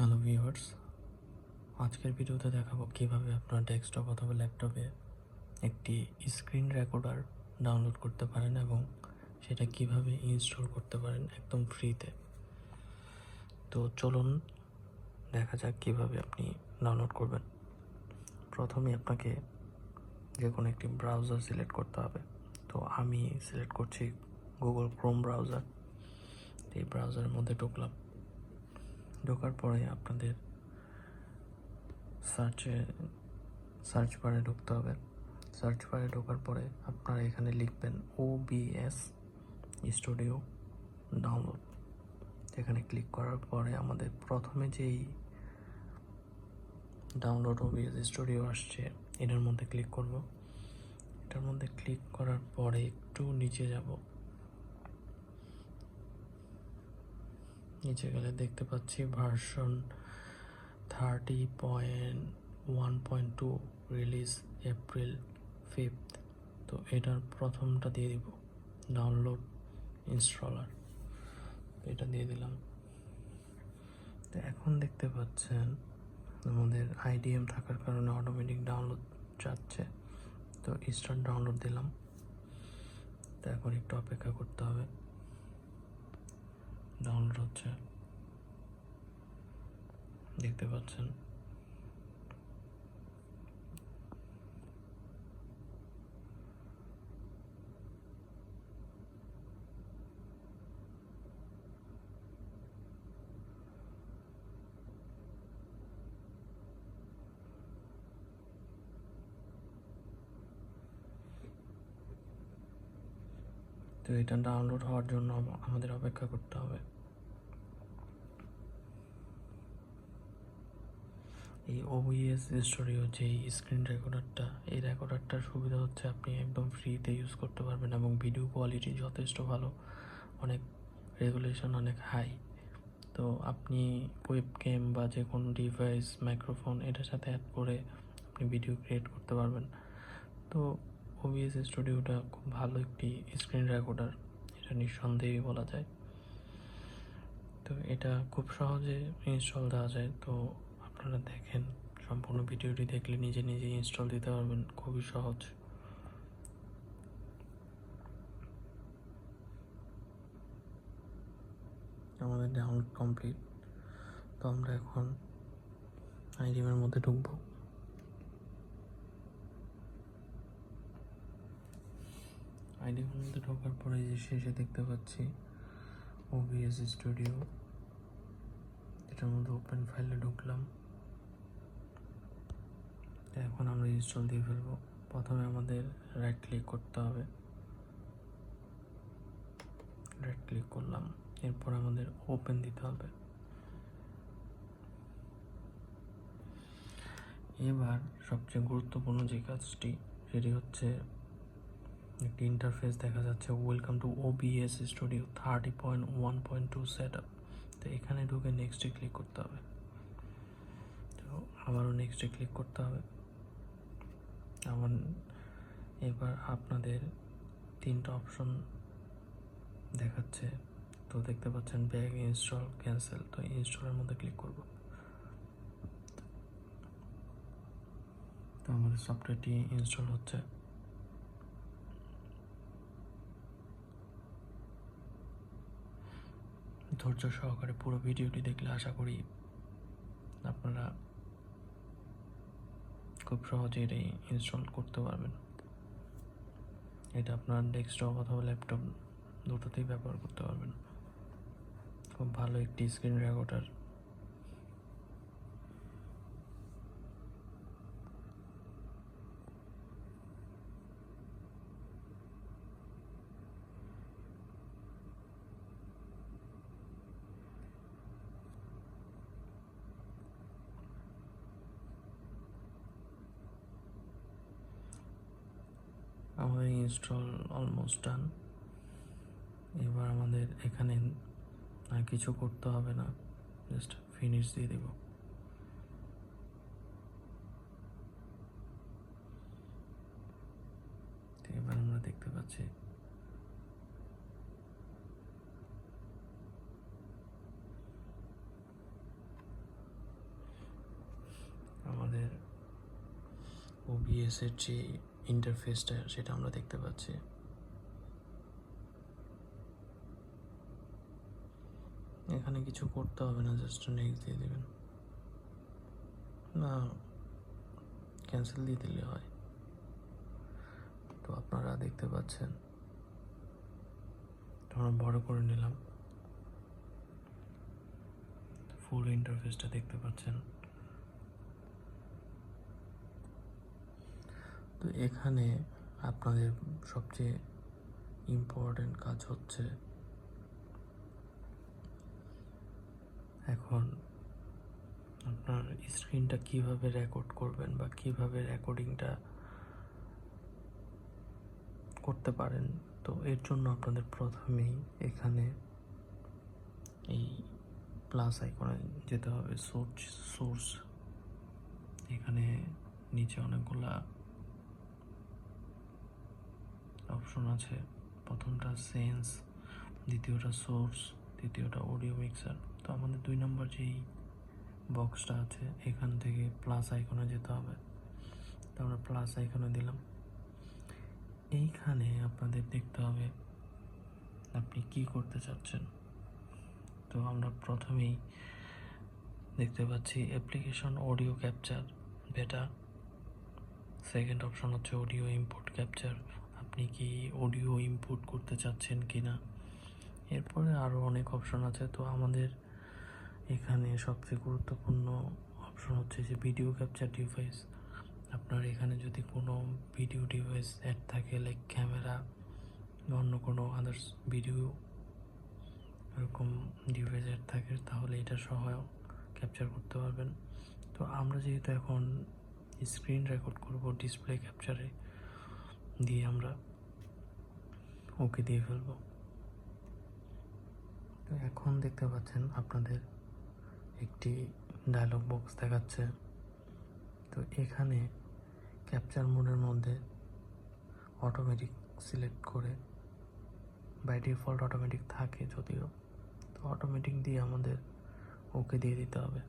Hello viewers, আজকের ভিডিওতে দেখাবো কিভাবে আপনার ডেস্কটপ অথবা ল্যাপটপে একটি স্ক্রিন রেকর্ডার ডাউনলোড করতে পারেন এবং সেটা কিভাবে ইনস্টল করতে পারেন একদম ফ্রিতে। তো চলুন দেখা যাক কিভাবে আপনি ডাউনলোড করবেন। প্রথমে আপনাকে যে কোনো একটি ব্রাউজার সিলেক্ট করতে হবে। তো আমি সিলেক্ট করছি গুগল ক্রোম ব্রাউজার। এই ব্রাউজারের মধ্যে ঢোকার পরে আপনাদের সার্চ বারে ঢুকতে হবে। সার্চ বারে ঢোকার পরে আপনারা এখানে লিখবেন OBS স্টুডিও ডাউনলোড। এখানে ক্লিক করার পরে আমাদের প্রথমে যেই ডাউনলোড OBS স্টুডিও আসছে এটার মধ্যে ক্লিক করব। এটার মধ্যে ক্লিক করার পরে একটু নিচে যাব। নিচে গেলে দেখতে পাচ্ছি ভার্সন 30.1.2 রিলিজ এপ্রিল 5। তো এটার প্রথমটা দিয়ে দিব, ডাউনলোড ইনস্টলার। এটা দিয়ে দিলাম। তো এখন দেখতে পাচ্ছেন আমাদের IDM থাকার কারণে অটোমেটিক ডাউনলোড যাচ্ছে। তো স্টার্ট ডাউনলোড দিলাম। তো এখন একটু অপেক্ষা করতে হবে, ডাউনলোড হচ্ছে, দেখতে পাচ্ছেন। তো এটা ডাউনলোড হওয়ার জন্য আমাদের অপেক্ষা করতে হবে। এই OBS স্টুডিও যে স্ক্রিন রেকর্ডারটা, এই রেকর্ডারটার সুবিধা হচ্ছে আপনি একদম ফ্রিতে ইউজ করতে পারবেন এবং ভিডিও কোয়ালিটি যথেষ্ট ভালো, অনেক রেগুলেশন অনেক হাই। তো আপনি ওয়েবক্যাম বা যে কোনো ডিভাইস, মাইক্রোফোন এটার সাথে অ্যাড করে আপনি ভিডিও ক্রিয়েট করতে পারবেন। তো OBS স্টুডিওটা খুব ভালো একটি স্ক্রিন রেকর্ডার, এটা নিঃসন্দেহেই বলা যায়। তো এটা খুব সহজে ইনস্টল দেওয়া যায়। তো আপনারা দেখেন, সম্পূর্ণ ভিডিওটি দেখলে নিজে নিজে ইনস্টল দিতে পারবেন, খুবই সহজ। আমাদের ডাউনলোড কমপ্লিট। তো আমরা এখন IDM-এর মধ্যে ঢুকবো। IDM-এর মধ্যে ঢোকার পরে যে শেষে দেখতে পাচ্ছি OBS স্টুডিও, এটার মধ্যে ওপেন ফাইলে ঢুকলাম। এখন আমরা ইনস্টল দিয়ে ফেলবো। প্রথমে আমাদের রাইট ক্লিক করতে হবে, রাইট ক্লিক করলাম। এরপর আমাদের ওপেন দিতে হবে। এবার সবচেয়ে গুরুত্বপূর্ণ যে কাজটি, সেটি হচ্ছে একটি ইন্টারফেস দেখা যাচ্ছে, welcome to OBS studio 30.1.2 set up. তো এখানে ঢুকে নেক্সটে ক্লিক করতে হবে। তো আবারও নেক্সটে ক্লিক করতে হবে। এবার আপনাদের তিনটা অপশন দেখাচ্ছে। তো দেখতে পাচ্ছেন ব্যাক, ইনস্টল, ক্যান্সেল। তো ইনস্টলের মধ্যে ক্লিক করব। তো আমাদের সফটওয়্যারটি ইনস্টল হচ্ছে। ধৈর্য সহকারে পুরো ভিডিওটি দেখলে আশা করি আপনারা খুব সহজে এটাই ইনস্টল করতে পারবেন। এটা আপনার ডেস্কটপ অথবা ল্যাপটপ দুটোতেই ব্যবহার করতে পারবেন। খুব ভালো একটি স্ক্রিন রেকর্ডার। আমাদের ইনস্টল অলমোস্ট ডান। এবার আমাদের এখানে আর কিছু করতে হবে না, জাস্ট ফিনিশ দিয়ে দেব। এবার আমরা দেখতে পাচ্ছি OBS এর যে ইন্টারফেসটা সেটা আমরা দেখতে পাচ্ছি। এখানে কিছু করতে হবে না, জাস্ট নেক্সট দিয়ে দেবেন, না ক্যান্সেল দিয়ে দিলে হয়। তো আপনারা দেখতে পাচ্ছেন, তো আমরা বড় করে নিলাম, ফুল ইন্টারফেসটা দেখতে পাচ্ছেন। তো এখানে আপনাদের সবচেয়ে ইম্পর্টেন্ট কাজ হচ্ছে এখন আপনার স্ক্রিনটা কিভাবে রেকর্ড করবেন বা কিভাবে রেকর্ডিংটা করতে পারেন। তো এর জন্য আপনাদের প্রথমেই এখানে এই প্লাস আইকনে যেতে হবে, সোর্স। এখানে নিচে অনেকগুলা অপশন আছে। প্রথমটা সেন্স, দ্বিতীয়টা সোর্স, তৃতীয়টা অডিও মিক্সার। তো আমাদের 2 নম্বর যেই বক্সটা আছে এখান থেকে প্লাস আইকনে যেতে হবে। তো আমরা প্লাস আইকনে দিলাম। এইখানে আপনাদের দেখতে হবে আপনি কি করতে চাচ্ছেন। তো আমরা প্রথমেই দেখতে পাচ্ছি অ্যাপ্লিকেশন অডিও ক্যাপচার বেটা। সেকেন্ড অপশন হচ্ছে অডিও ইনপুট ক্যাপচার, আপনি কি অডিও ইনপুট করতে চাচ্ছেন কি না। এরপরে আরও অনেক অপশন আছে। তো আমাদের এখানে সবচেয়ে গুরুত্বপূর্ণ অপশন হচ্ছে যে ভিডিও ক্যাপচার ডিভাইস। আপনার এখানে যদি কোনো ভিডিও ডিভাইস অ্যাড থাকে, লাইক ক্যামেরা বা অন্য কোনো আদার্স ভিডিও এরকম ডিভাইস অ্যাড থাকে, তাহলে এটা সহ ক্যাপচার করতে পারবেন। তো আমরা যেহেতু এখন স্ক্রিন রেকর্ড করব, ডিসপ্লে ক্যাপচারে দিয়ে আমরা ওকে দিয়ে ফেলবো। তো এখন দেখতে পাচ্ছেন আপনাদের একটি ডায়লগ বক্স দেখাচ্ছে। তো এখানে ক্যাপচার মোডের মধ্যে অটোমেটিক সিলেক্ট করে, বাই ডিফল্ট অটোমেটিক থাকে যদিও, তো অটোমেটিক দিয়ে আমাদের ওকে দিয়ে দিতে হবে।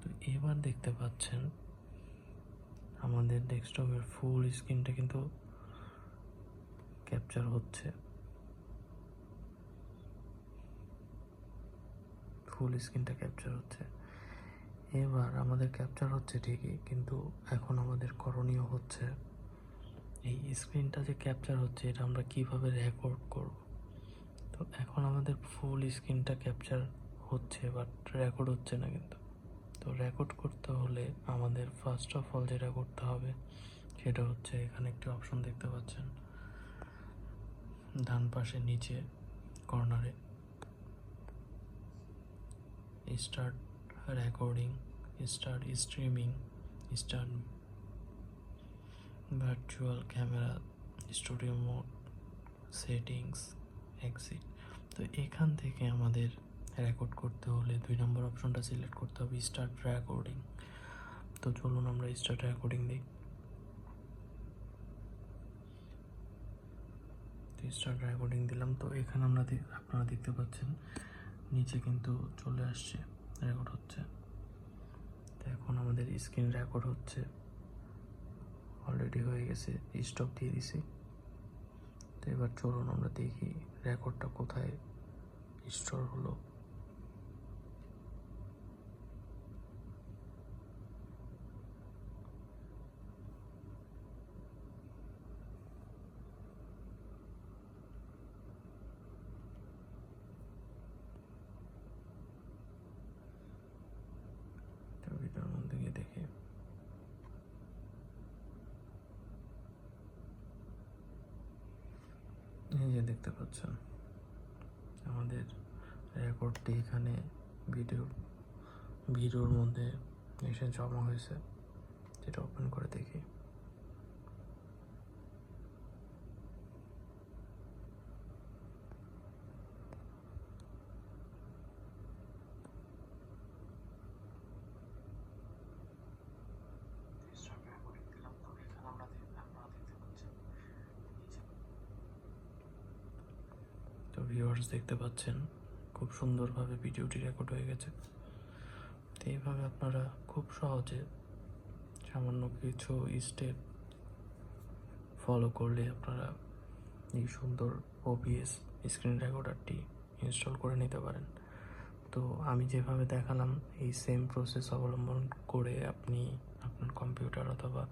তো এবার দেখতে পাচ্ছেন আমাদের ডেস্কটপের ফুল স্ক্রিনটা কিন্তু ক্যাপচার হচ্ছে, ফুল স্ক্রিনটা ক্যাপচার হচ্ছে। এবার আমাদের ক্যাপচার হচ্ছে ঠিকই, কিন্তু এখন আমাদের করণীয় হচ্ছে এই স্ক্রিনটা যে ক্যাপচার হচ্ছে এটা আমরা কিভাবে রেকর্ড করব। তো এখন আমাদের ফুল স্ক্রিনটা ক্যাপচার হচ্ছে, বাট রেকর্ড হচ্ছে না কিন্তু। তো রেকর্ড করতে হলে আমাদের ফার্স্ট অফ অল যেটা করতে হবে সেটা হচ্ছে, এখানে একটি অপশন দেখতে পাচ্ছেন ডান পাশে নিচে কর্নারে, start recording, start streaming, start virtual camera, studio mode, settings, exit. তো এখান থেকে আমাদের রেকর্ড করতে হলে 2 নম্বর অপশনটা সিলেক্ট করতে হবে, স্টার্ট রেকর্ডিং। তো চলুন আমরা স্টার্ট রেকর্ডিং দিই। তো স্টার্ট রেকর্ডিং দিলাম। তো এখানে আপনারা দেখতে পাচ্ছেন নিচে কিন্তু চলে আসছে, রেকর্ড হচ্ছে। তো এখন আমাদের স্ক্রিন রেকর্ড হচ্ছে, অলরেডি হয়ে গেছে, স্টপ দিয়ে দিছি। তো এবার চলুন আমরা দেখি রেকর্ডটা কোথায় স্টোর হলো। ভিডিওর মধ্যে গিয়ে দেখি, এই যে দেখতে পাচ্ছেন আমাদের রেকর্ডটি এখানে ভিডিওর মধ্যে এসে জমা হয়েছে। যেটা ওপেন করে দেখি, তো ভিউয়ার্স দেখতে পাচ্ছেন খুব সুন্দরভাবে ভিডিওটি রেকর্ড হয়ে গেছে। তো এইভাবে আপনারা খুব সহজে সামান্য কিছু স্টেপ ফলো করলে আপনারা এই সুন্দর ওবিএস স্ক্রিন রেকর্ডারটি ইনস্টল করে নিতে পারেন। তো আমি যেভাবে দেখালাম এই সেম প্রসেস অবলম্বন করে আপনি আপনার কম্পিউটার অথবা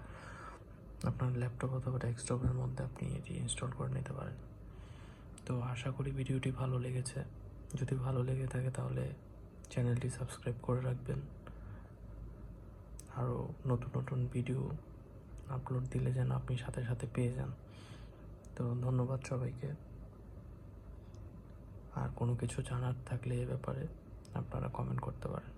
আপনার ল্যাপটপ অথবা ডেস্কটপের মধ্যে আপনি এটি ইনস্টল করে নিতে পারেন। তো আশা করি ভিডিওটি ভালো লেগেছে। যদি ভালো লেগে থাকে তাহলে চ্যানেলটি সাবস্ক্রাইব করে রাখবেন। আরও নতুন নতুন ভিডিও আপলোড দিলে যেন আপনি সাথে সাথে পেয়ে যান। তো ধন্যবাদ সবাইকে। আর কোনো কিছু জানার থাকলে এ ব্যাপারে আপনারা কমেন্ট করতে পারেন।